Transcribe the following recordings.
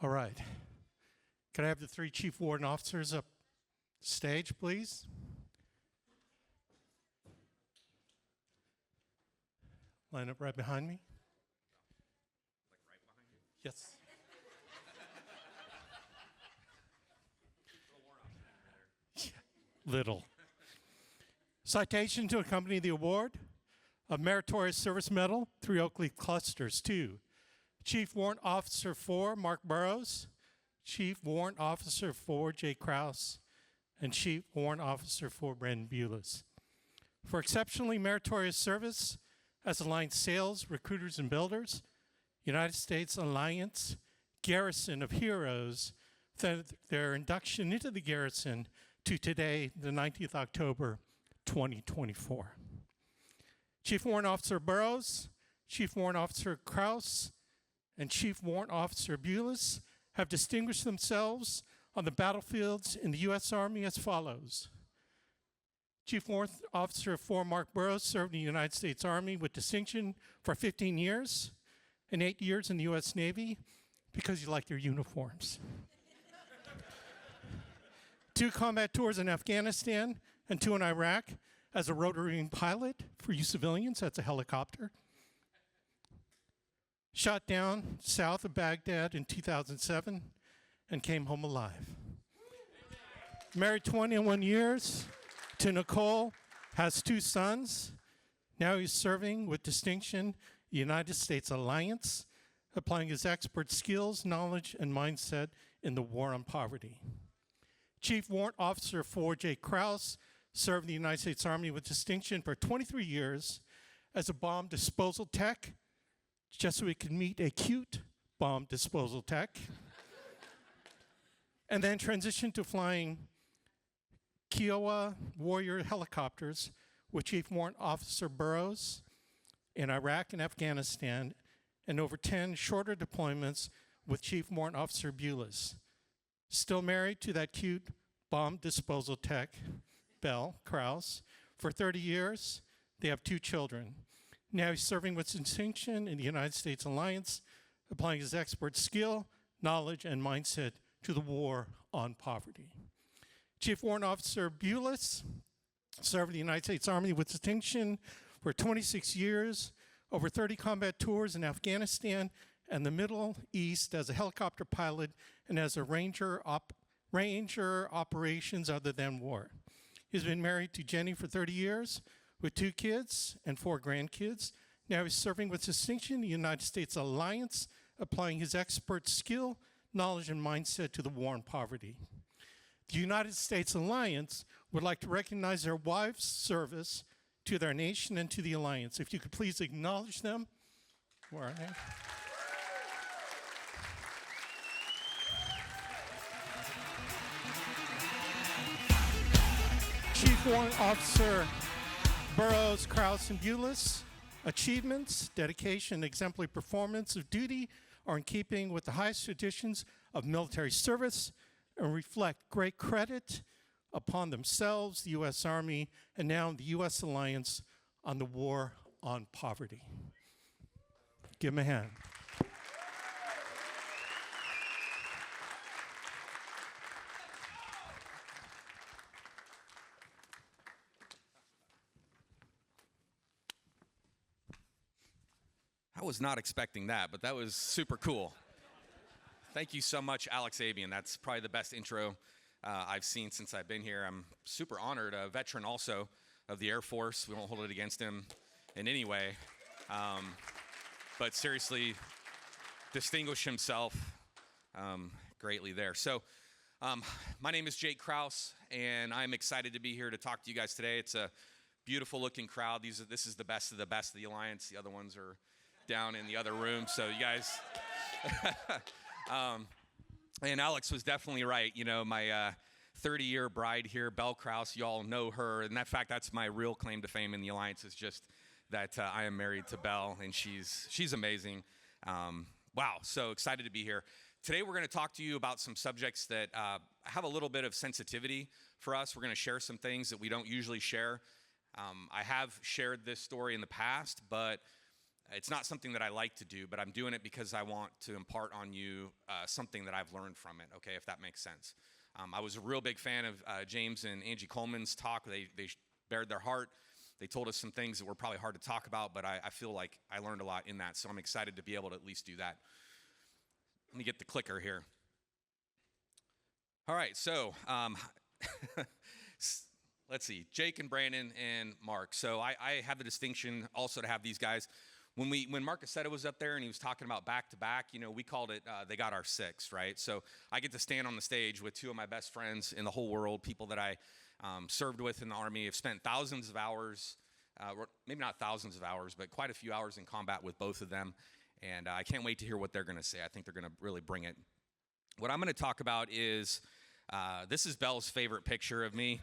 All right. Can I have the three chief warden officers up stage, please? Line up right behind me. Like right behind you? Yes. Little. Citation to accompany the award of Meritorious Service Medal, 3 Oak Leaf Clusters, 2. Chief Warrant Officer 4, Mark Burrows. Chief Warrant Officer 4, Jay Crause. And Chief Warrant Officer 4, Brandon Bules. For exceptionally meritorious service as Alliance Sales, Recruiters, and Builders, United States Alliance Garrison of Heroes, their induction into the garrison to today, the 19th October, 2024. Chief Warrant Officer Burrows, Chief Warrant Officer Crause, and Chief Warrant Officer Bules have distinguished themselves on the battlefields in the U.S. Army as follows. Chief Warrant Officer 4 Mark Burrows served in the United States Army with distinction for 15 years and 8 years in the U.S. Navy because you like their uniforms. 2 combat tours in Afghanistan and 2 in Iraq as a rotary wing pilot for you civilians. That's a helicopter. Shot down south of Baghdad in 2007 and came home alive. Married 21 years to Nicole, has 2 sons. Now he's serving with distinction the United States Alliance, applying his expert skills, knowledge, and mindset in the war on poverty. Chief Warrant Officer 4 Jay Crause served in the United States Army with distinction for 23 years as a bomb disposal tech, just so he could meet a cute bomb disposal tech. And then transitioned to flying Kiowa Warrior helicopters with Chief Warrant Officer Burrows in Iraq and Afghanistan, and over 10 shorter deployments with Chief Warrant Officer Bules. Still married to that cute bomb disposal tech, Belle Crause, for 30 years. They have 2 children. Now he's serving with distinction in the United States Alliance, applying his expert skill, knowledge, and mindset to the war on poverty. Chief Warrant Officer Bules served in the United States Army with distinction for 26 years, over 30 combat tours in Afghanistan and the Middle East as a helicopter pilot and as a ranger operations other than war. He's been married to Jenny for 30 years with 2 kids and 4 grandkids. Now he's serving with distinction in the United States Alliance, applying his expert skill, knowledge, and mindset to the war on poverty. The United States Alliance would like to recognize their wives' service to their nation and to the Alliance. If you could please acknowledge them. Where are they? Chief Warrant Officer Burrows, Crause, and Bules. Achievements, dedication, exemplary performance of duty are in keeping with the highest traditions of military service and reflect great credit upon themselves, the U.S. Army, and now the U.S. Alliance on the war on poverty. Give them a hand. I was not expecting that, but that was super cool. Thank you so much, Alex Abian. That's probably the best intro I've seen since I've been here. I'm super honored, a veteran also of the Air Force. We won't hold it against him in any way. But seriously, distinguished himself greatly there. So my name is Jake Crause, and I'm excited to be here to talk to you guys today. It's a beautiful looking crowd. This is the best of the Alliance. The other ones are down in the other room. So you guys... and Alex was definitely right. You know, my 30-year bride here, Belle Crause, you all know her. And in fact, that's my real claim to fame in the Alliance, is just that I am married to Belle, and she's amazing. Wow, so excited to be here. Today we're going to talk to you about some subjects that have a little bit of sensitivity for us. We're going to share some things that we don't usually share. I have shared this story in the past, but It's not something that I like to do, but I'm doing it because I want to impart on you something that I've learned from it, okay, if that makes sense. I was a real big fan of James and Angie Coleman's talk. They bared their heart. They told us some things that were probably hard to talk about, but I feel like I learned a lot in that, so I'm excited to be able to at least do that. Let me get the clicker here. All right, so let's see, Jake and Brandon and Mark. So I have the distinction also to have these guys. When Mark Aceta was up there and he was talking about back-to-back, we called it, they got our six, right? So I get to stand on the stage with two of my best friends in the whole world, people that I served with in the Army, have spent thousands of hours, maybe not thousands of hours, but quite a few hours in combat with both of them. And I can't wait to hear what they're going to say. I think they're going to really bring it. What I'm going to talk about is, this is Belle's favorite picture of me.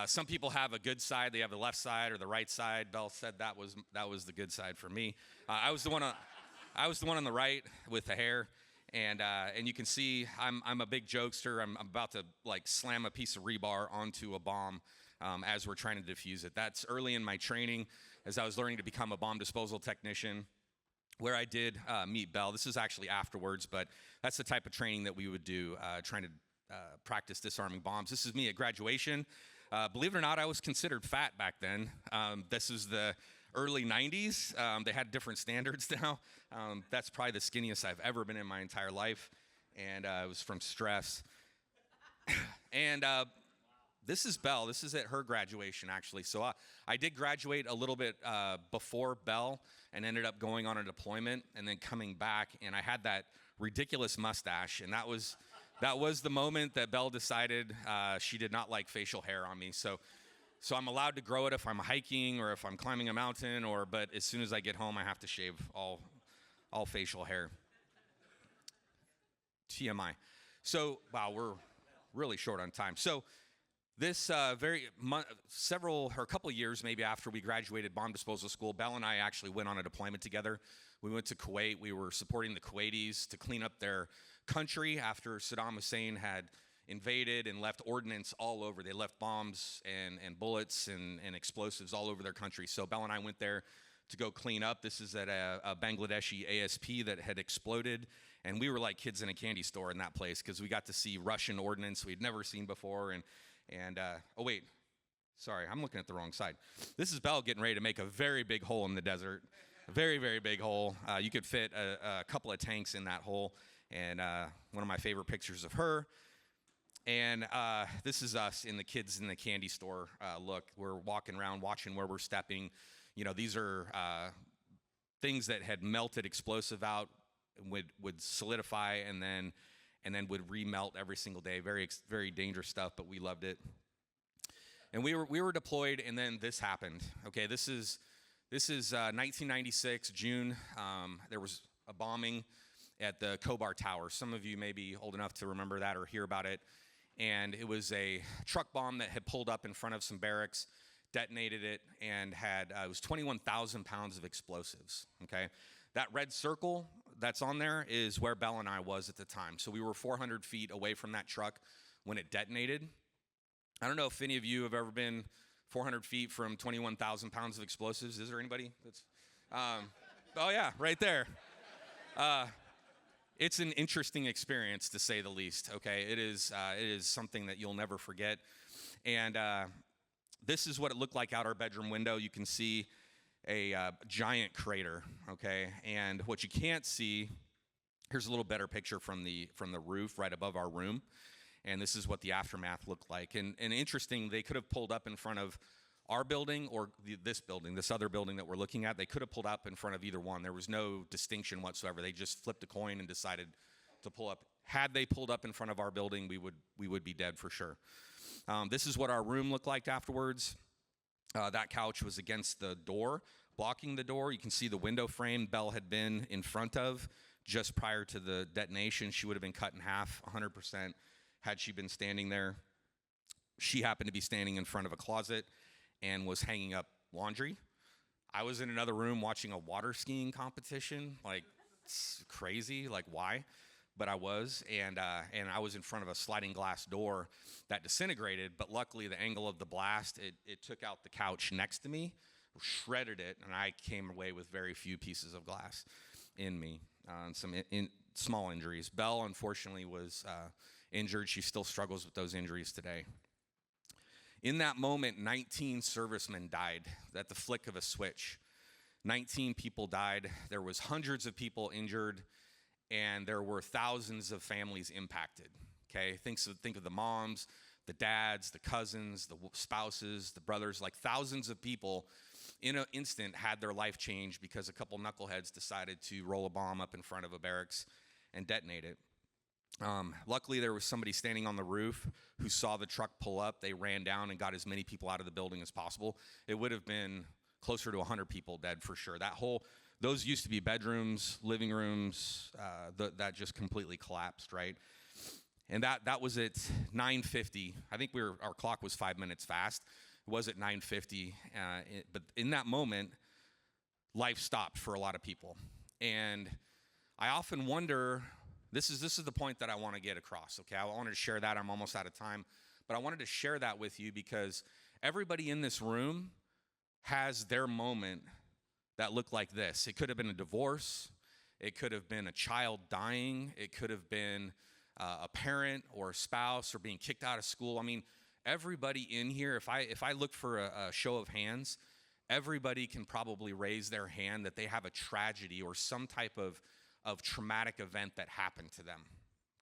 Some people have a good side; they have the left side or the right side. Belle said that was the good side for me. I was the one on the right with the hair, and you can see I'm a big jokester. I'm about to like slam a piece of rebar onto a bomb as we're trying to defuse it. That's early in my training, as I was learning to become a bomb disposal technician, where I did meet Belle. This is actually afterwards, but that's the type of training that we would do, trying to practice disarming bombs. This is me at graduation. Believe it or not, I was considered fat back then. This is the early 90s. They had different standards now. That's probably the skinniest I've ever been in my entire life, and it was from stress. And this is Belle. This is at her graduation, actually. So I did graduate a little bit before Belle and ended up going on a deployment and then coming back, and I had that ridiculous mustache, and that was the moment that Belle decided she did not like facial hair on me. So I'm allowed to grow it if I'm hiking or if I'm climbing a mountain, but as soon as I get home, I have to shave all facial hair. TMI. So, wow, we're really short on time. So this a couple of years maybe after we graduated bomb disposal school, Belle and I actually went on a deployment together. We went to Kuwait. We were supporting the Kuwaitis to clean up their country after Saddam Hussein had invaded and left ordnance all over. They left bombs and bullets and explosives all over their country. So Belle and I went there to go clean up. This is at a Bangladeshi ASP that had exploded, and we were like kids in a candy store in that place because we got to see Russian ordnance we'd never seen before. Oh wait, sorry, I'm looking at the wrong side. This is Belle getting ready to make a very big hole in the desert, a very, very big hole. You could fit a couple of tanks in that hole, and one of my favorite pictures of her. And this is us in the kids in the candy store look. We're walking around, watching where we're stepping. These are things that had melted explosive out, would solidify, and then would remelt every single day. Very, very dangerous stuff, but we loved it. And we were deployed, and then this happened. Okay, this is 1996 June. There was a bombing at the Khobar Tower. Some of you may be old enough to remember that or hear about it. And it was a truck bomb that had pulled up in front of some barracks, detonated it, and it was 21,000 pounds of explosives. Okay, that red circle that's on there is where Belle and I was at the time. So we were 400 feet away from that truck when it detonated. I don't know if any of you have ever been 400 feet from 21,000 pounds of explosives. Is there anybody that's, oh yeah, right there. It's an interesting experience, to say the least, okay? It is something that you'll never forget. And this is what it looked like out our bedroom window. You can see a giant crater, okay? And what you can't see, here's a little better picture from the roof right above our room. And this is what the aftermath looked like. And interesting, they could have pulled up in front of our building or this building, this other building that we're looking at. They could have pulled up in front of either one. There was no distinction whatsoever. They just flipped a coin and decided to pull up. Had they pulled up in front of our building, we would be dead for sure. This is what our room looked like afterwards. That couch was against the door, blocking the door. You can see the window frame Belle had been in front of just prior to the detonation. She would have been cut in half 100% had she been standing there. She happened to be standing in front of a closet and was hanging up laundry. I was in another room watching a water skiing competition. Like, it's crazy, like why? But I was, and I was in front of a sliding glass door that disintegrated, but luckily the angle of the blast, it took out the couch next to me, shredded it, and I came away with very few pieces of glass in me, and some small injuries. Belle, unfortunately, was injured. She still struggles with those injuries today. In that moment, 19 servicemen died at the flick of a switch. 19 people died. There was hundreds of people injured, and there were thousands of families impacted. Okay, think of the moms, the dads, the cousins, the spouses, the brothers, like thousands of people in an instant had their life changed because a couple knuckleheads decided to roll a bomb up in front of a barracks and detonate it. Luckily, there was somebody standing on the roof who saw the truck pull up. They ran down and got as many people out of the building as possible. It would have been closer to 100 people dead for sure. Those used to be bedrooms, living rooms, that just completely collapsed, right? And that was at 9:50. I think our clock was 5 minutes fast. It was at 9:50, but in that moment, life stopped for a lot of people. And I often wonder, this is the point that I want to get across, okay? I wanted to share that. I'm almost out of time, but I wanted to share that with you because everybody in this room has their moment that looked like this. It could have been a divorce. It could have been a child dying. It could have been a parent or a spouse or being kicked out of school. I mean, everybody in here, if I look for a show of hands, everybody can probably raise their hand that they have a tragedy or some type of traumatic event that happened to them,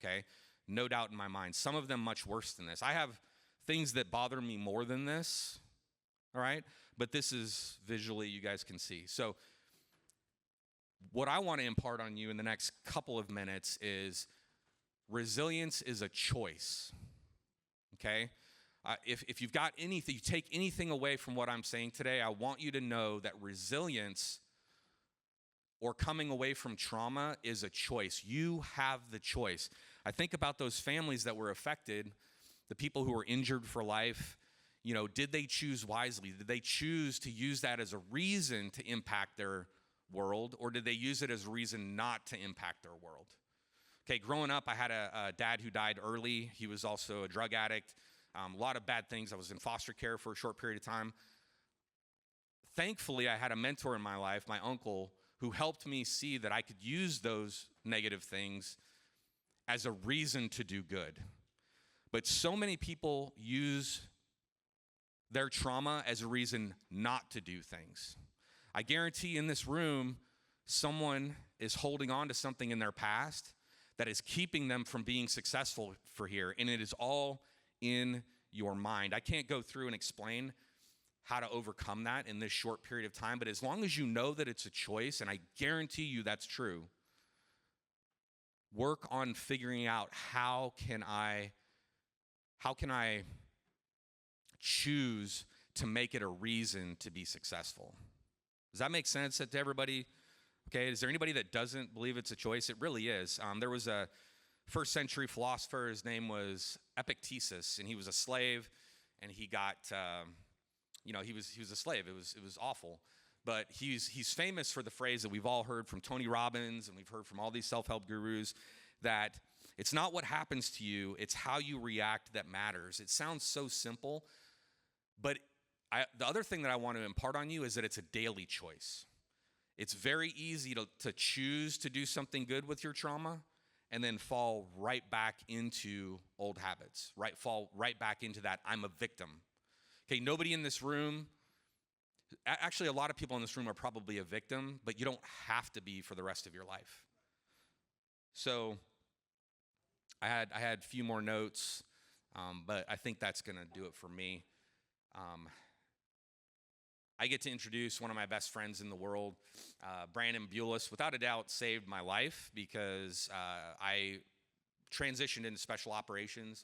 okay? No doubt in my mind. Some of them much worse than this. I have things that bother me more than this, all right? But this is visually, you guys can see. So what I want to impart on you in the next couple of minutes is resilience is a choice, okay? If you've got anything, you take anything away from what I'm saying today, I want you to know that resilience or coming away from trauma is a choice. You have the choice. I think about those families that were affected, the people who were injured for life. You know, did they choose wisely? Did they choose to use that as a reason to impact their world, or did they use it as a reason not to impact their world? Okay, growing up, I had a dad who died early. He was also a drug addict. A lot of bad things. I was in foster care for a short period of time. Thankfully, I had a mentor in my life, my uncle, who helped me see that I could use those negative things as a reason to do good. But so many people use their trauma as a reason not to do things. I guarantee in this room, someone is holding on to something in their past that is keeping them from being successful for here, and it is all in your mind. I can't go through and explain how to overcome that in this short period of time, but as long as you know that it's a choice, and I guarantee you that's true, work on figuring out how can I choose to make it a reason to be successful. Does that make sense to everybody? Okay, is there anybody that doesn't believe it's a choice? It really is. There was a first century philosopher, his name was Epictetus, and he was a slave, and he got, he was a slave. It was awful. But he's famous for the phrase that we've all heard from Tony Robbins, and we've heard from all these self-help gurus, that it's not what happens to you, it's how you react that matters. It sounds so simple, but the other thing that I want to impart on you is that it's a daily choice. It's very easy to choose to do something good with your trauma and then fall right back into old habits, fall right back into that I'm a victim. Okay, nobody in this room, actually a lot of people in this room are probably a victim, but you don't have to be for the rest of your life. So I had a few more notes, but I think that's going to do it for me. I get to introduce one of my best friends in the world, Brandon Bules. Without a doubt, saved my life because I transitioned into special operations,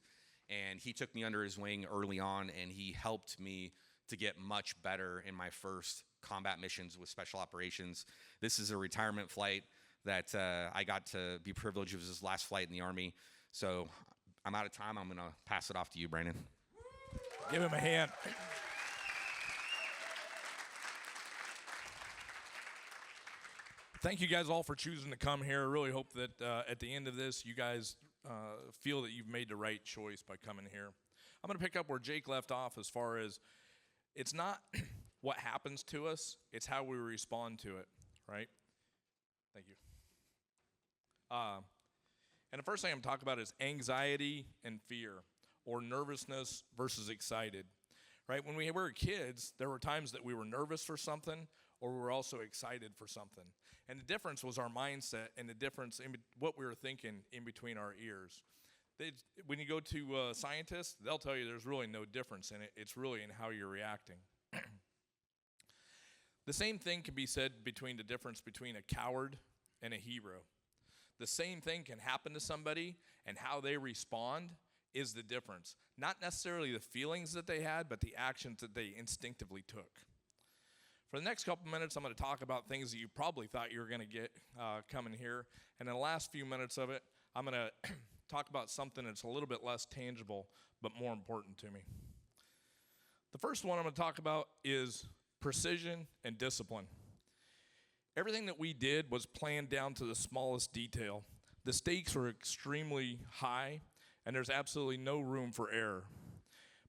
and he took me under his wing early on, and he helped me to get much better in my first combat missions with special operations. This is a retirement flight that I got to be privileged. It was his last flight in the Army. So I'm out of time. I'm going to pass it off to you, Brandon. Give him a hand. Thank you guys all for choosing to come here. I really hope that at the end of this, you guys feel that you've made the right choice by coming here. I'm going to pick up where Jake left off as far as it's not what happens to us, it's how we respond to it, right? Thank you. And the first thing I'm talking about is anxiety and fear, or nervousness versus excited, right? When we were kids, there were times that we were nervous for something, or we were also excited for something. And the difference was our mindset and the difference in what we were thinking in between our ears. When you go to scientists, they'll tell you there's really no difference in it. It's really in how you're reacting. The same thing can be said between the difference between a coward and a hero. The same thing can happen to somebody, and how they respond is the difference. Not necessarily the feelings that they had, but the actions that they instinctively took. For the next couple minutes, I'm going to talk about things that you probably thought you were going to get coming here. And in the last few minutes of it, I'm going to talk about something that's a little bit less tangible, but more important to me. The first one I'm going to talk about is precision and discipline. Everything that we did was planned down to the smallest detail. The stakes were extremely high, and there's absolutely no room for error.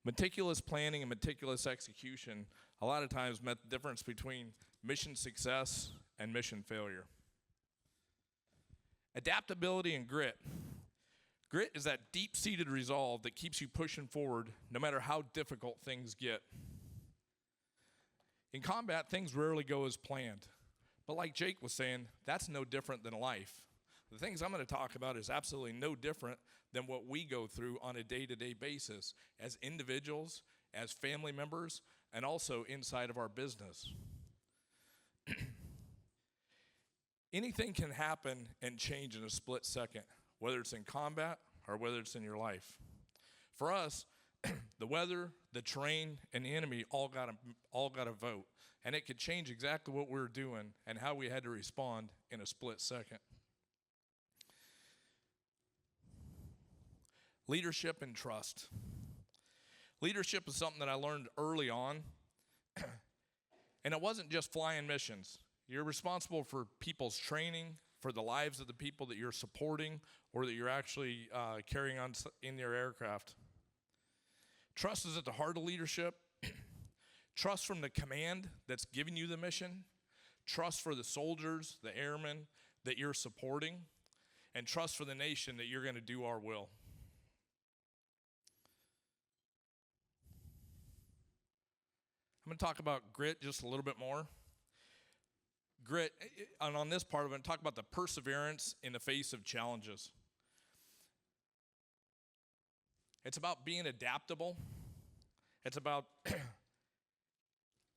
Meticulous planning and meticulous execution a lot of times meant the difference between mission success and mission failure. Adaptability and grit. Grit is that deep-seated resolve that keeps you pushing forward no matter how difficult things get. In combat, things rarely go as planned. But like Jake was saying, that's no different than life. The things I'm going to talk about is absolutely no different than what we go through on a day-to-day basis as individuals, as family members, and also inside of our business. Anything can happen and change in a split second, whether it's in combat or whether it's in your life. For us, the weather, the terrain, and the enemy all got a vote, and it could change exactly what we were doing and how we had to respond in a split second. Leadership and trust. Leadership is something that I learned early on, and it wasn't just flying missions. You're responsible for people's training, for the lives of the people that you're supporting or that you're actually carrying on in your aircraft. Trust is at the heart of leadership. Trust from the command that's giving you the mission. Trust for the soldiers, the airmen that you're supporting. And trust for the nation that you're going to do our will. I'm going to talk about grit just a little bit more. Grit, and on this part, I'm going to talk about the perseverance in the face of challenges. It's about being adaptable. It's about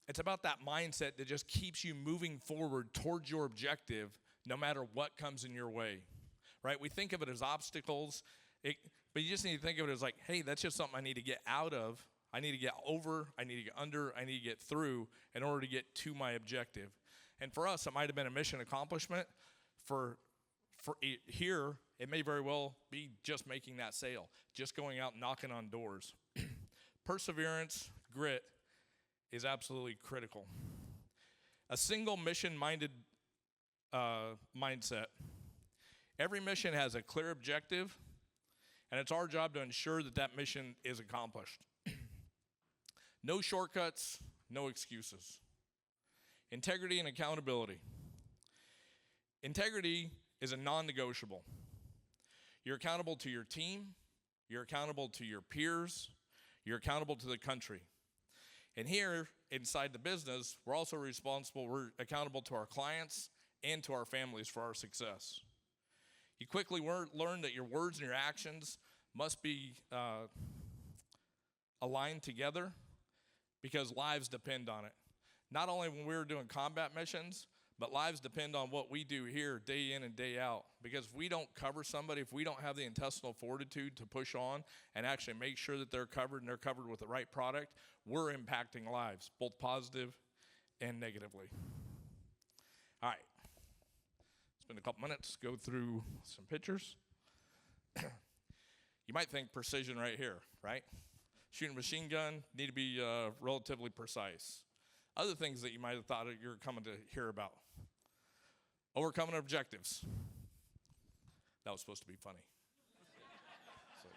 that mindset that just keeps you moving forward towards your objective no matter what comes in your way, right? We think of it as obstacles, but you just need to think of it as like, hey, that's just something I need to get out of. I need to get over, I need to get under, I need to get through in order to get to my objective. And for us, it might have been a mission accomplishment. For here, it may very well be just making that sale, just going out and knocking on doors. Perseverance, grit is absolutely critical. A single mission-minded mindset. Every mission has a clear objective, and it's our job to ensure that that mission is accomplished. No shortcuts, no excuses. Integrity and accountability. Integrity is a non-negotiable. You're accountable to your team, you're accountable to your peers, you're accountable to the country. And here, inside the business, we're also we're accountable to our clients and to our families for our success. You quickly learn that your words and your actions must be aligned together because lives depend on it. Not only when we're doing combat missions, but lives depend on what we do here day in and day out. Because if we don't cover somebody, if we don't have the intestinal fortitude to push on and actually make sure that they're covered and they're covered with the right product, we're impacting lives, both positive and negatively. All right. Spend a couple minutes, go through some pictures. You might think precision right here, right? Shooting a machine gun, need to be relatively precise. Other things that you might have thought you're coming to hear about. Overcoming objectives. That was supposed to be funny. So,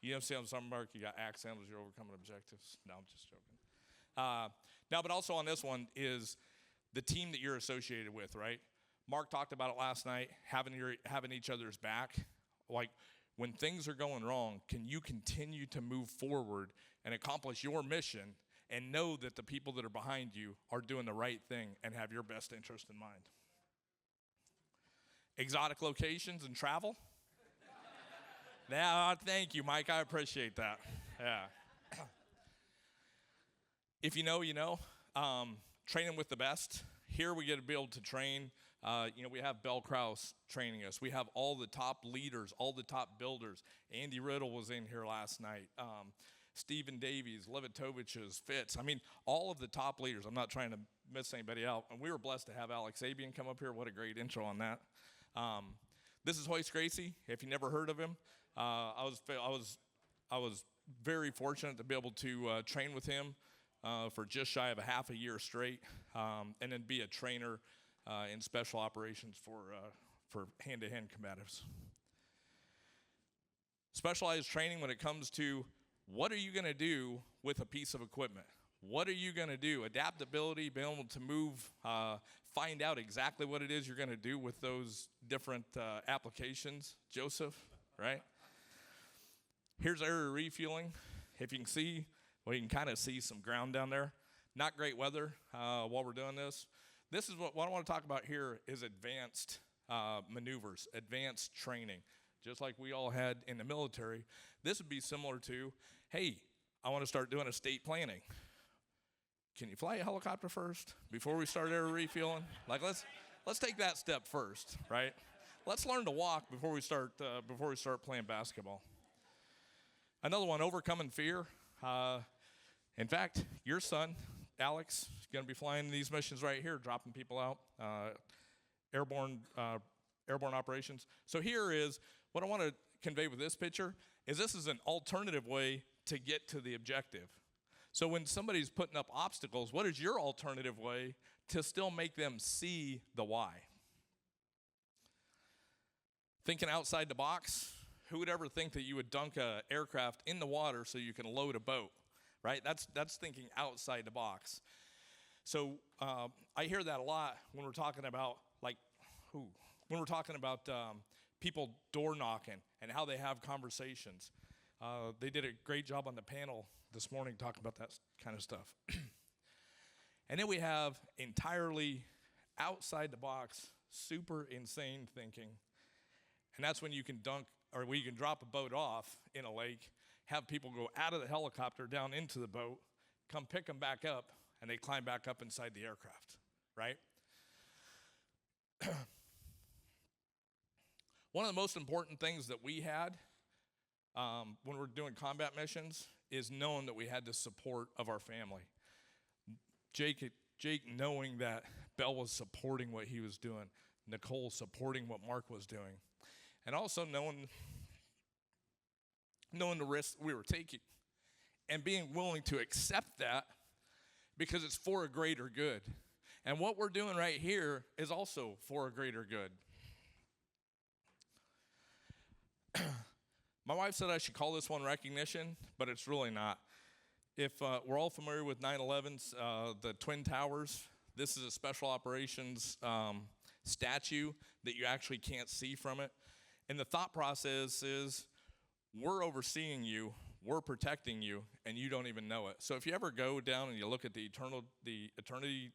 you know, see on some mark, you got axe handles, you're overcoming objectives. No, I'm just joking. Now, but also on this one is the team that you're associated with, right? Mark talked about it last night, having each other's back. Like, when things are going wrong, can you continue to move forward and accomplish your mission and know that the people that are behind you are doing the right thing and have your best interest in mind? Exotic locations and travel? Yeah, thank you, Mike. I appreciate that. Yeah. If you know, you know. Training with the best. Here we get to be able to train. We have Crause training us. We have all the top leaders, all the top builders. Andy Riddle was in here last night. Stephen Davies, Levitovich's, Fitz. I mean, all of the top leaders. I'm not trying to miss anybody out. And we were blessed to have Alex Abian come up here. What a great intro on that. This is Hoist Gracie. If you never heard of him, I was very fortunate to be able to train with him for just shy of a half a year straight, and then be a trainer in special operations for hand-to-hand combatives. Specialized training when it comes to what are you going to do with a piece of equipment? What are you going to do? Adaptability, being able to move, find out exactly what it is you're going to do with those different applications. Joseph, right? Here's area refueling. If you can see, well, you can kind of see some ground down there. Not great weather while we're doing this. This is what I want to talk about here is advanced maneuvers, advanced training. Just like we all had in the military, this would be similar to, hey, I want to start doing estate planning. Can you fly a helicopter first before we start area refueling? Like, let's take that step first, right? Let's learn to walk before we start playing basketball. Another one, overcoming fear. In fact, your son, Alex, is going to be flying these missions right here, dropping people out, airborne operations. So here is what I want to convey with this picture is this is an alternative way to get to the objective. So when somebody's putting up obstacles, what is your alternative way to still make them see the why? Thinking outside the box, who would ever think that you would dunk an aircraft in the water so you can load a boat, right? That's thinking outside the box. So I hear that a lot when we're talking about people door knocking and how they have conversations. They did a great job on the panel this morning talking about that kind of stuff. And then we have entirely outside the box, super insane thinking. And that's when you can when you can drop a boat off in a lake, have people go out of the helicopter down into the boat, come pick them back up, and they climb back up inside the aircraft, right? One of the most important things that we had when we're doing combat missions is knowing that we had the support of our family. Jake knowing that Bell was supporting what he was doing, Nicole supporting what Mark was doing, and also knowing the risks we were taking and being willing to accept that because it's for a greater good. And what we're doing right here is also for a greater good. My wife said I should call this one recognition, but it's really not. If we're all familiar with 9/11's, the Twin Towers, this is a special operations statue that you actually can't see from it. And the thought process is we're overseeing you, we're protecting you, and you don't even know it. So if you ever go down and you look at the eternity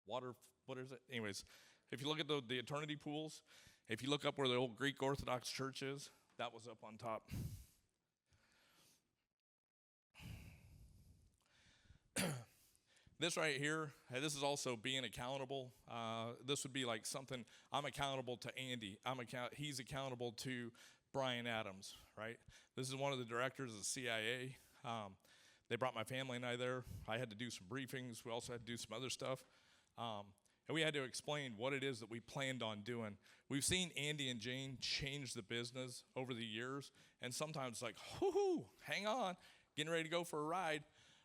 water, what is it? Anyways, if you look at the eternity pools, if you look up where the old Greek Orthodox church is, that was up on top. This right here, this is also being accountable. This would be like something, I'm accountable to Andy. He's accountable to Brian Adams, right? This is one of the directors of the CIA. They brought my family and I there. I had to do some briefings. We also had to do some other stuff. And we had to explain what it is that we planned on doing. We've seen Andy and Jane change the business over the years, and sometimes it's like, whoo, hang on, getting ready to go for a ride,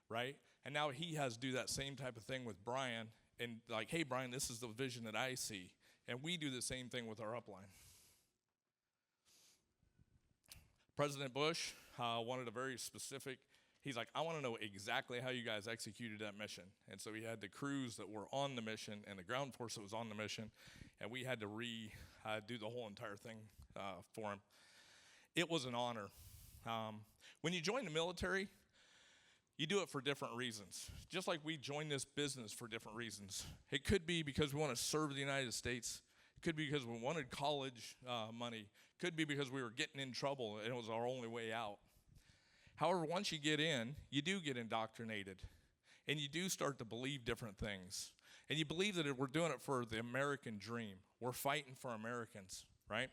right? And now he has to do that same type of thing with Brian, and like, hey, Brian, this is the vision that I see. And we do the same thing with our upline. President Bush wanted a very specific He's like, I want to know exactly how you guys executed that mission. And so he had the crews that were on the mission and the ground force that was on the mission, and we had to do the whole entire thing for him. It was an honor. When you join the military, you do it for different reasons. Just like we join this business for different reasons. It could be because we want to serve the United States. It could be because we wanted college money. It could be because we were getting in trouble and it was our only way out. However, once you get in, you do get indoctrinated. And you do start to believe different things. And you believe that we're doing it for the American dream. We're fighting for Americans, right?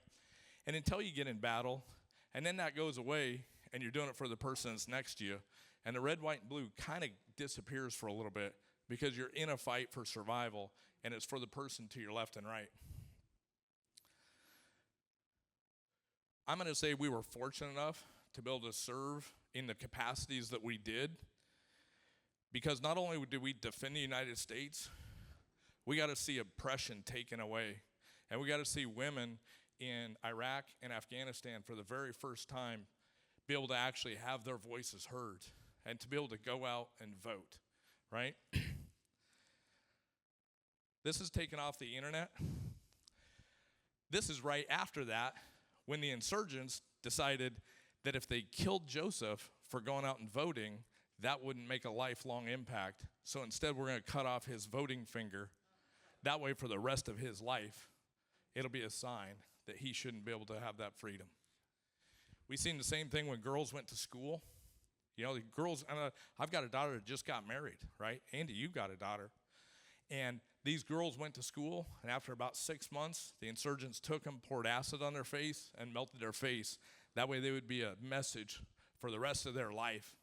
And until you get in battle, and then that goes away, and you're doing it for the person that's next to you, and the red, white, and blue kind of disappears for a little bit because you're in a fight for survival, and it's for the person to your left and right. I'm going to say we were fortunate enough to be able to serve in the capacities that we did, because not only did we defend the United States, we got to see oppression taken away, and we got to see women in Iraq and Afghanistan for the very first time be able to actually have their voices heard and to be able to go out and vote, right? This is taken off the internet. This is right after that when the insurgents decided that if they killed Joseph for going out and voting, that wouldn't make a lifelong impact. So instead, we're going to cut off his voting finger. That way, for the rest of his life, it'll be a sign that he shouldn't be able to have that freedom. We've seen the same thing when girls went to school. You know, the girls, I've got a daughter that just got married, right? Andy, you've got a daughter. And these girls went to school, and after about 6 months, the insurgents took them, poured acid on their face, and melted their face. That way they would be a message for the rest of their life.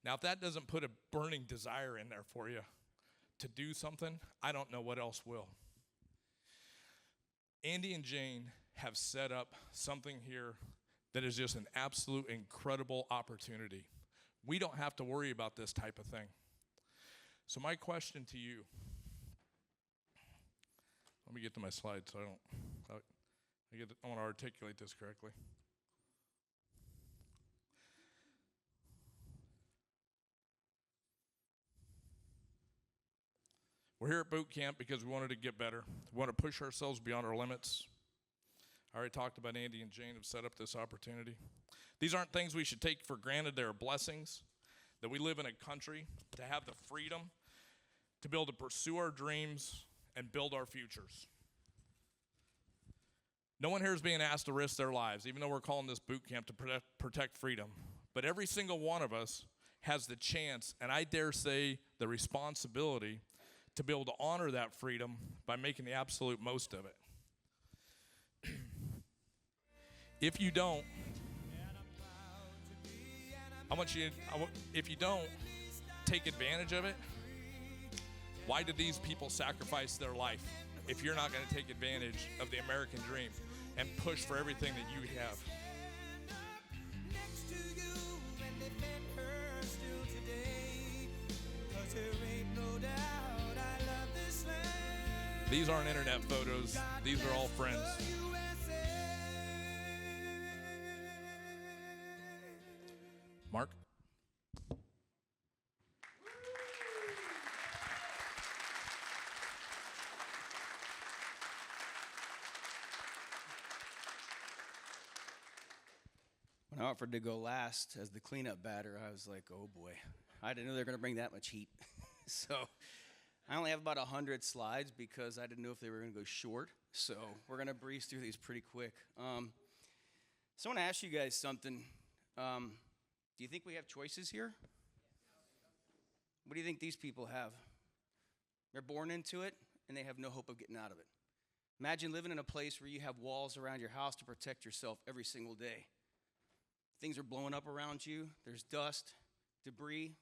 Now, if that doesn't put a burning desire in there for you to do something, I don't know what else will. Andy and Jane have set up something here that is just an absolute incredible opportunity. We don't have to worry about this type of thing. So my question to you, let me get to my slides so I want to articulate this correctly. We're here at boot camp because we wanted to get better. We want to push ourselves beyond our limits. I already talked about Andy and Jane have set up this opportunity. These aren't things we should take for granted. They are blessings that we live in a country to have the freedom to be able to pursue our dreams and build our futures. No one here is being asked to risk their lives, even though we're calling this boot camp to protect freedom. But every single one of us has the chance, and I dare say the responsibility, to be able to honor that freedom by making the absolute most of it. If you don't, if you don't take advantage of it, why did these people sacrifice their life if you're not going to take advantage of the American dream and push for everything that you have? These aren't internet photos. These are all friends. Mark? When I offered to go last as the cleanup batter, I was like, oh boy. I didn't know they were going to bring that much heat. So I only have about 100 slides because I didn't know if they were going to go short. So we're going to breeze through these pretty quick. So I want to ask you guys something. Do you think we have choices here? What do you think these people have? They're born into it, and they have no hope of getting out of it. Imagine living in a place where you have walls around your house to protect yourself every single day. Things are blowing up around you. There's dust, debris.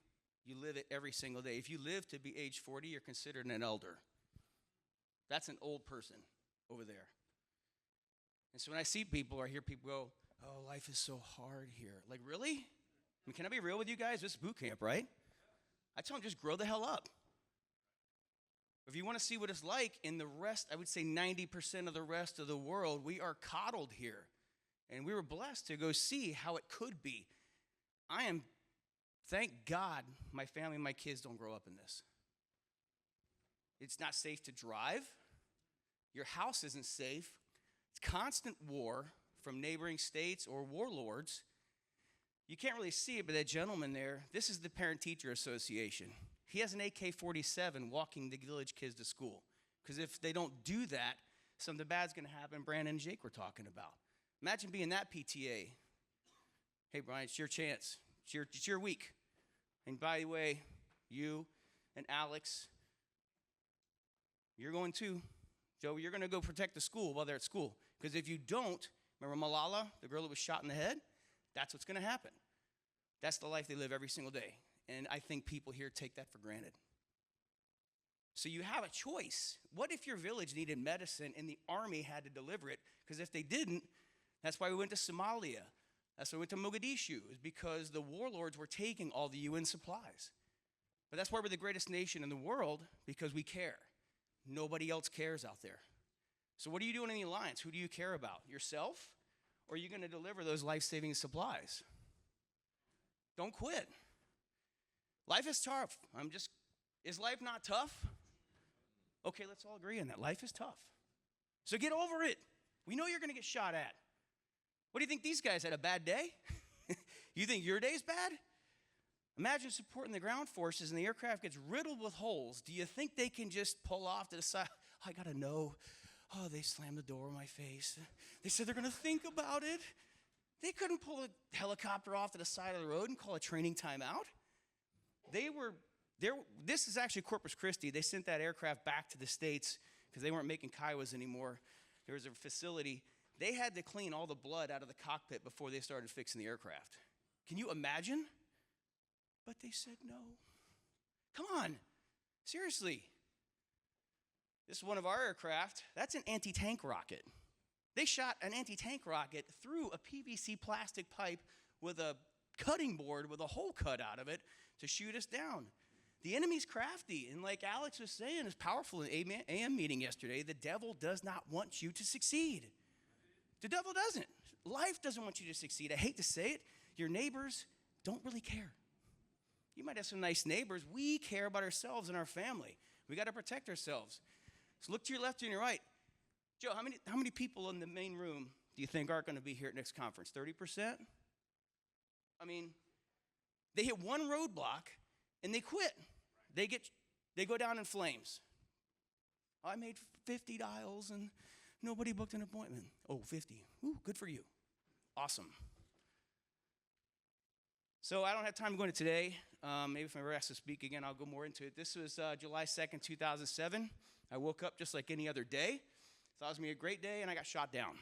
You live it every single day. If you live to be age 40, you're considered an elder. That's an old person over there. And so when I see people or I hear people go, oh, life is so hard here. Like, really? I mean, can I be real with you guys? This is boot camp, right? I tell them, just grow the hell up. If you want to see what it's like in the rest, I would say 90% of the rest of the world, we are coddled here. And we were blessed to go see how it could be. I am Thank God my family and my kids don't grow up in this. It's not safe to drive. Your house isn't safe. It's constant war from neighboring states or warlords. You can't really see it, but that gentleman there, this is the Parent-Teacher Association. He has an AK-47 walking the village kids to school. Because if they don't do that, something bad's going to happen. Brandon and Jake were talking about. Imagine being that PTA. Hey, Brian, it's your chance. It's your week. And by the way, you and Alex, you're going too. Joe, you're going to go protect the school while they're at school. Because if you don't, remember Malala, the girl that was shot in the head? That's what's going to happen. That's the life they live every single day. And I think people here take that for granted. So you have a choice. What if your village needed medicine and the army had to deliver it? Because if they didn't, that's why we went to Somalia. That's why we went to Mogadishu, is because the warlords were taking all the UN supplies. But that's why we're the greatest nation in the world, because we care. Nobody else cares out there. So what are you doing in the alliance? Who do you care about? Yourself? Or are you going to deliver those life-saving supplies? Don't quit. Life is tough. Is life not tough? Okay, let's all agree on that. Life is tough. So get over it. We know you're going to get shot at. What do you think these guys had a bad day? You think your day's bad? Imagine supporting the ground forces and the aircraft gets riddled with holes. Do you think they can just pull off to the side? I got to know. Oh, they slammed the door in my face. They said they're going to think about it. They couldn't pull a helicopter off to the side of the road and call a training timeout. This is actually Corpus Christi. They sent that aircraft back to the States because they weren't making Kiowas anymore. There was a facility. They had to clean all the blood out of the cockpit before they started fixing the aircraft. Can you imagine? But they said no. Come on. Seriously. This is one of our aircraft. That's an anti-tank rocket. They shot an anti-tank rocket through a PVC plastic pipe with a cutting board with a hole cut out of it to shoot us down. The enemy's crafty, and like Alex was saying, is powerful in AM meeting yesterday. The devil does not want you to succeed. The devil doesn't. Life doesn't want you to succeed. I hate to say it. Your neighbors don't really care. You might have some nice neighbors. We care about ourselves and our family. We got to protect ourselves. So look to your left and your right. Joe, how many people in the main room do you think aren't going to be here at next conference? 30%? I mean, they hit one roadblock and they quit. They go down in flames. I made 50 dials and nobody booked an appointment. Oh, 50. Ooh, good for you. Awesome. So I don't have time to go into today. Maybe if I'm ever asked to speak again, I'll go more into it. This was July 2nd, 2007. I woke up just like any other day. Thought it was going to be a great day, and I got shot down.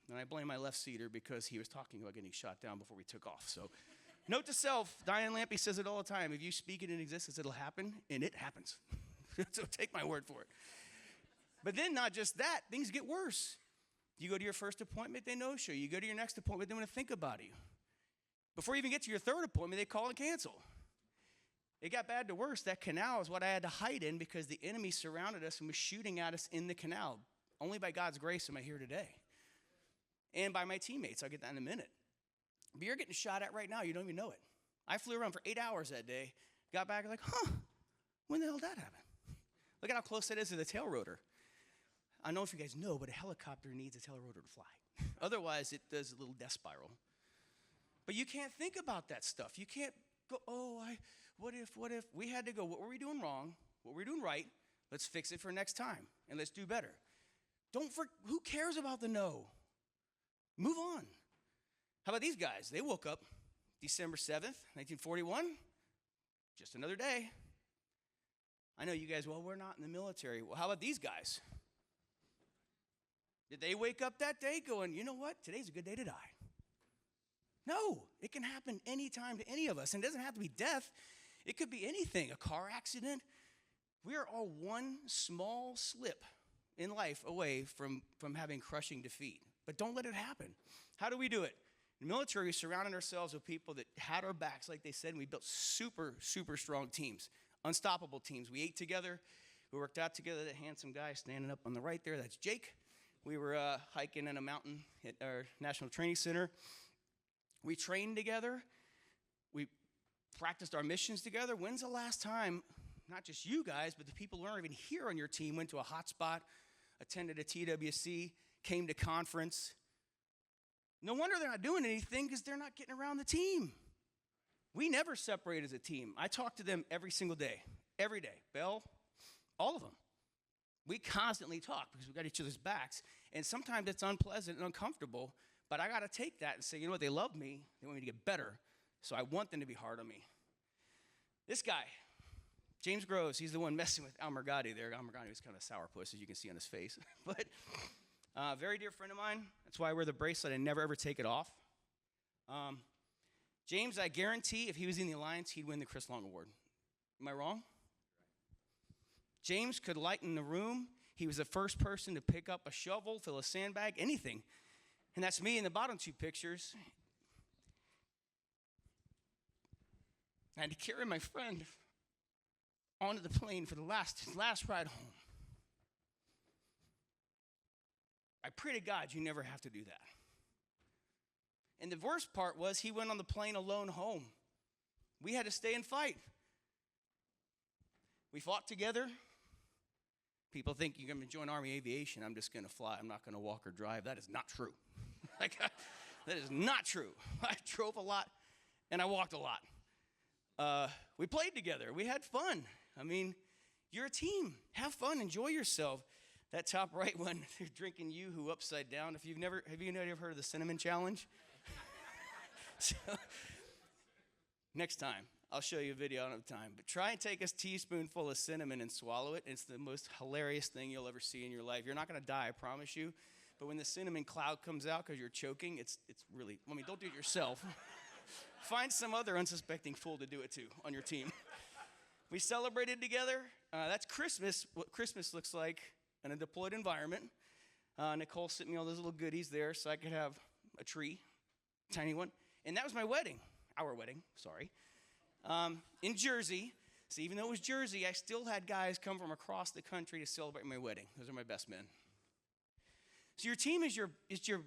And I blame my left-seater because he was talking about getting shot down before we took off. So note to self, Diane Lampy says it all the time. If you speak it in existence, it'll happen, and it happens. So take my word for it. But then not just that, things get worse. You go to your first appointment, they no-show. You go to your next appointment, they want to think about you. Before you even get to your third appointment, they call and cancel. It got bad to worse. That canal is what I had to hide in because the enemy surrounded us and was shooting at us in the canal. Only by God's grace am I here today. And by my teammates. I'll get that in a minute. But you're getting shot at right now. You don't even know it. I flew around for 8 hours that day. Got back like, when the hell did that happen? Look at how close that is to the tail rotor. I don't know if you guys know, but a helicopter needs a tail rotor to fly. Otherwise, it does a little death spiral. But you can't think about that stuff. You can't go, what if? We had to go, what were we doing wrong? What were we doing right? Let's fix it for next time, and let's do better. Who cares about the no? Move on. How about these guys? They woke up December 7th, 1941, just another day. I know you guys, well, we're not in the military. Well, how about these guys? Did they wake up that day going, you know what? Today's a good day to die. No, it can happen anytime to any of us. And it doesn't have to be death. It could be anything, a car accident. We are all one small slip in life away from having crushing defeat. But don't let it happen. How do we do it? In the military, we surrounded ourselves with people that had our backs, like they said, and we built super, super strong teams, unstoppable teams. We ate together. We worked out together. That handsome guy standing up on the right there, that's Jake. We were hiking in a mountain at our National Training Center. We trained together. We practiced our missions together. When's the last time, not just you guys, but the people who aren't even here on your team went to a hotspot, attended a TWC, came to conference? No wonder they're not doing anything, because they're not getting around the team. We never separate as a team. I talk to them every single day, every day. Bell, all of them. We constantly talk because we got each other's backs. And sometimes it's unpleasant and uncomfortable, but I got to take that and say, you know what, they love me. They want me to get better, so I want them to be hard on me. This guy, James Groves, he's the one messing with Almergati there. Almergati was kind of a sourpuss, as you can see on his face. But very dear friend of mine. That's why I wear the bracelet. I never, ever take it off. James, I guarantee if he was in the Alliance, he'd win the Chris Long Award. Am I wrong? James could lighten the room. He was the first person to pick up a shovel, fill a sandbag, anything. And that's me in the bottom two pictures. I had to carry my friend onto the plane for the last ride home. I pray to God you never have to do that. And the worst part was he went on the plane alone home. We had to stay and fight. We fought together. People think you're going to join Army Aviation. I'm just going to fly. I'm not going to walk or drive. That is not true. That is not true. I drove a lot, and I walked a lot. We played together. We had fun. I mean, you're a team. Have fun. Enjoy yourself. That top right one, they're drinking Yoo-hoo upside down. Have you ever heard of the cinnamon challenge? So, next time, I'll show you a video. I don't have time. But try and take a teaspoonful of cinnamon and swallow it. It's the most hilarious thing you'll ever see in your life. You're not going to die, I promise you. But when the cinnamon cloud comes out because you're choking, it's really, I mean, don't do it yourself. Find some other unsuspecting fool to do it to on your team. We celebrated together. That's Christmas, what Christmas looks like in a deployed environment. Nicole sent me all those little goodies there so I could have a tree, tiny one. And that was my wedding, our wedding, sorry, in Jersey. So even though it was Jersey, I still had guys come from across the country to celebrate my wedding. Those are my best men. So your team is your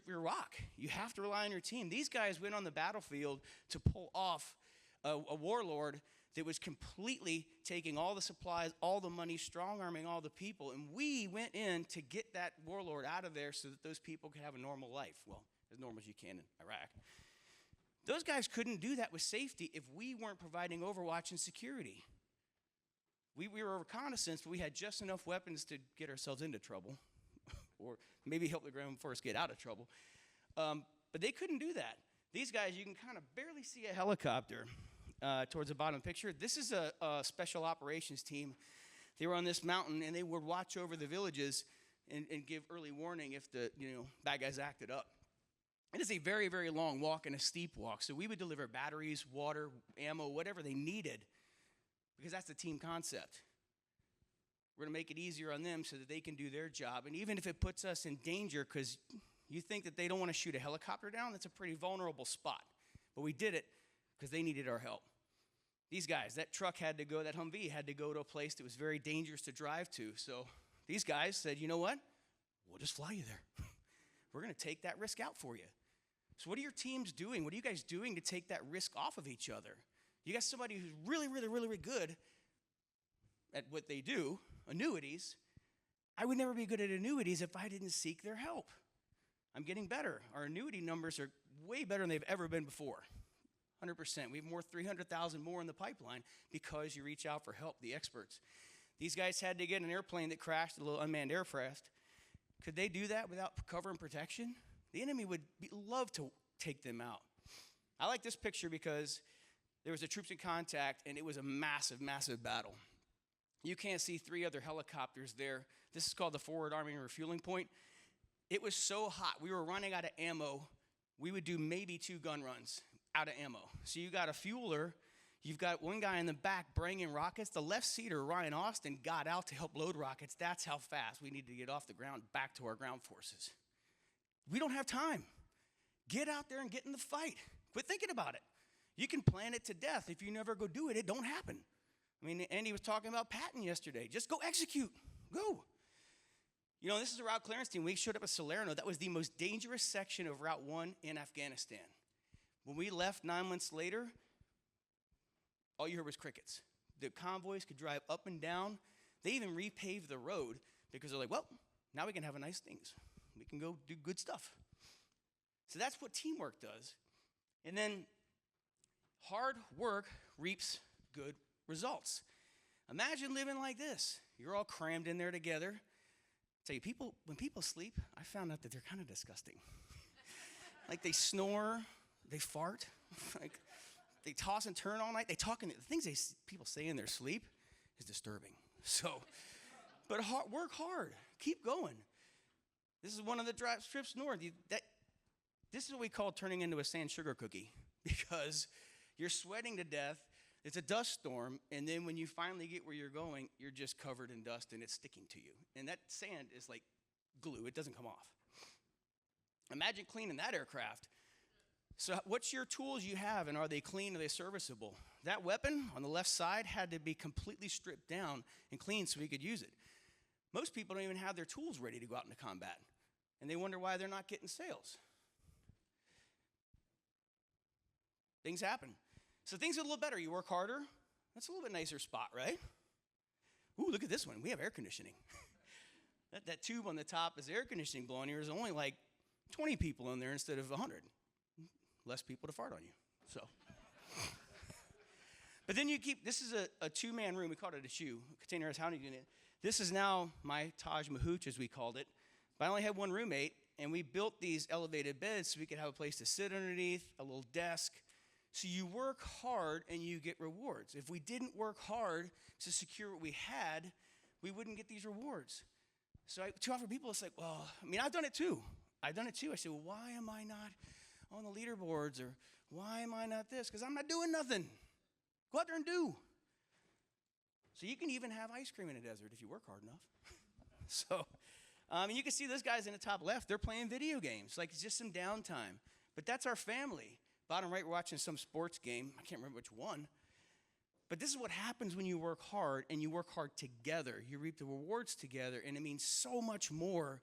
rock. You have to rely on your team. These guys went on the battlefield to pull off a warlord that was completely taking all the supplies, all the money, strong-arming all the people. And we went in to get that warlord out of there so that those people could have a normal life. Well, as normal as you can in Iraq. Those guys couldn't do that with safety if we weren't providing overwatch and security. We were reconnaissance, but we had just enough weapons to get ourselves into trouble or maybe help the ground force get out of trouble. But they couldn't do that. These guys, you can kind of barely see a helicopter towards the bottom picture. This is a special operations team. They were on this mountain, and they would watch over the villages and give early warning if the bad guys acted up. It is a very, very long walk and a steep walk. So we would deliver batteries, water, ammo, whatever they needed, because that's the team concept. We're going to make it easier on them so that they can do their job. And even if it puts us in danger because you think that they don't want to shoot a helicopter down, that's a pretty vulnerable spot. But we did it because they needed our help. These guys, that truck had to go, that Humvee had to go to a place that was very dangerous to drive to. So these guys said, you know what? We'll just fly you there. We're going to take that risk out for you. So what are your teams doing? What are you guys doing to take that risk off of each other? You got somebody who's really, really, really, really good at what they do, annuities. I would never be good at annuities if I didn't seek their help. I'm getting better. Our annuity numbers are way better than they've ever been before. 100%. We have more 300,000 more in the pipeline because you reach out for help, the experts. These guys had to get an airplane that crashed, a little unmanned aircraft. Could they do that without cover and protection? The enemy would love to take them out. I like this picture because there was a troops in contact, and it was a massive, massive battle. You can't see 3 other helicopters there. This is called the Forward Arming Refueling Point. It was so hot. We were running out of ammo. We would do maybe 2 gun runs out of ammo. So you got a fueler. You've got one guy in the back bringing rockets. The left seater, Ryan Austin, got out to help load rockets. That's how fast we need to get off the ground back to our ground forces. We don't have time. Get out there and get in the fight. Quit thinking about it. You can plan it to death. If you never go do it, it don't happen. I mean, Andy was talking about Patton yesterday. Just go execute. Go. This is a route clearance team. We showed up at Salerno. That was the most dangerous section of Route 1 in Afghanistan. When we left 9 months later, all you heard was crickets. The convoys could drive up and down. They even repaved the road because they're like, well, now we can have nice things. We can go do good stuff. So that's what teamwork does. And then hard work reaps good results. Imagine living like this. You're all crammed in there together. Tell you, when people sleep, I found out that they're kind of disgusting. Like they snore, they fart, like they toss and turn all night. They talk, and the things people say in their sleep is disturbing. So, but work hard, keep going. This is one of the strips north. This is what we call turning into a sand sugar cookie, because you're sweating to death. It's a dust storm, and then when you finally get where you're going, you're just covered in dust, and it's sticking to you. And that sand is like glue. It doesn't come off. Imagine cleaning that aircraft. So what's your tools you have, and are they clean? Are they serviceable? That weapon on the left side had to be completely stripped down and cleaned so we could use it. Most people don't even have their tools ready to go out into combat, and they wonder why they're not getting sales. Things happen. So things are a little better. You work harder. That's a little bit nicer spot, right? Ooh, look at this one. We have air conditioning. that tube on the top is air conditioning blowing here. There's only like 20 people in there instead of 100. Less people to fart on you. So, but then this is a two-man room. We called it a CHU, containerized housing unit. This is now my Taj Mahooch, as we called it. But I only had one roommate, and we built these elevated beds so we could have a place to sit underneath, a little desk. So you work hard and you get rewards. If we didn't work hard to secure what we had, we wouldn't get these rewards. So too often people, it's like, well, I mean, I've done it too. I say, well, why am I not on the leaderboards, or why am I not this? Because I'm not doing nothing. Go out there and do. So you can even have ice cream in a desert if you work hard enough. So, and you can see those guys in the top left, they're playing video games. Like, it's just some downtime. But that's our family. Bottom right, we're watching some sports game. I can't remember which one. But this is what happens when you work hard, and you work hard together. You reap the rewards together, and it means so much more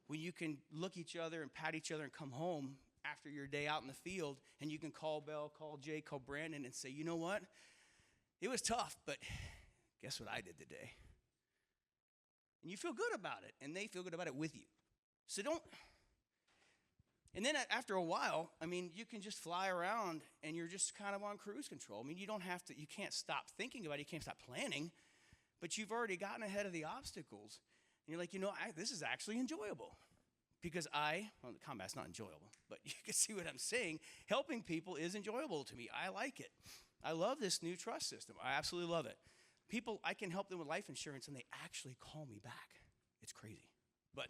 when you can look each other and pat each other and come home after your day out in the field, and you can call Bell, call Jay, call Brandon, and say, you know what? It was tough, but guess what I did today? And you feel good about it, and they feel good about it with you. So and then after a while, I mean, you can just fly around, and you're just kind of on cruise control. I mean, you can't stop thinking about it, you can't stop planning, but you've already gotten ahead of the obstacles. And you're like, this is actually enjoyable. Because the combat's not enjoyable, but you can see what I'm saying. Helping people is enjoyable to me. I like it. I love this new trust system. I absolutely love it. People, I can help them with life insurance, and they actually call me back. It's crazy. But,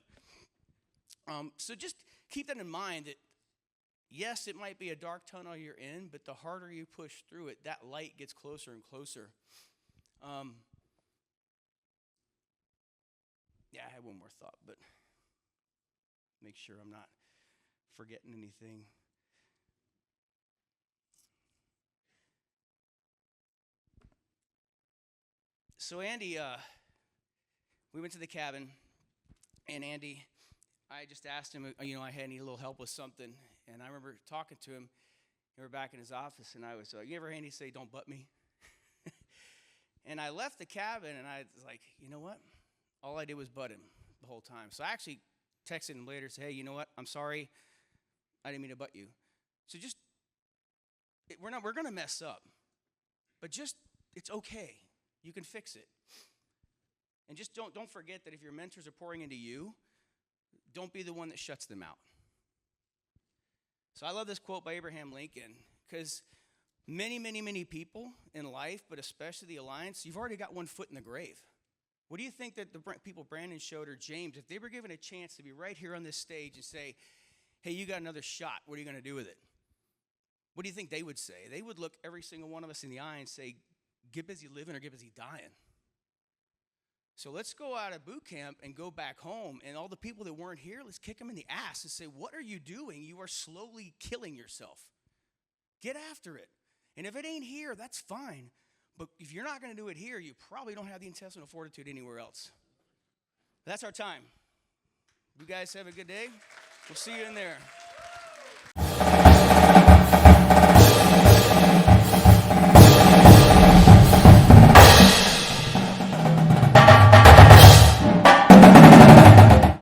so just keep that in mind that, yes, it might be a dark tunnel you're in, but the harder you push through it, that light gets closer and closer. I had one more thought, but make sure I'm not forgetting anything. So Andy, we went to the cabin, and Andy, I just asked him, I had any little help with something, and I remember talking to him. We were back in his office, and I was, you ever hear Andy say, "Don't butt me"? And I left the cabin, and I was like, you know what? All I did was butt him the whole time. So I actually texted him later, say, hey, you know what? I'm sorry. I didn't mean to butt you. So just, we're going to mess up. But just, it's okay. You can fix it. And just don't forget that if your mentors are pouring into you, don't be the one that shuts them out. So I love this quote by Abraham Lincoln, because many, many, many people in life, but especially the Alliance, you've already got one foot in the grave. What do you think that the people Brandon showed, or James, if they were given a chance to be right here on this stage and say, hey, you got another shot, what are you going to do with it? What do you think they would say? They would look every single one of us in the eye and say, get busy living or get busy dying. So let's go out of boot camp and go back home, and all the people that weren't here, let's kick them in the ass and say, what are you doing? You are slowly killing yourself. Get after it. And if it ain't here, that's fine. But if you're not going to do it here, you probably don't have the intestinal fortitude anywhere else. That's our time. You guys have a good day. We'll see you in there.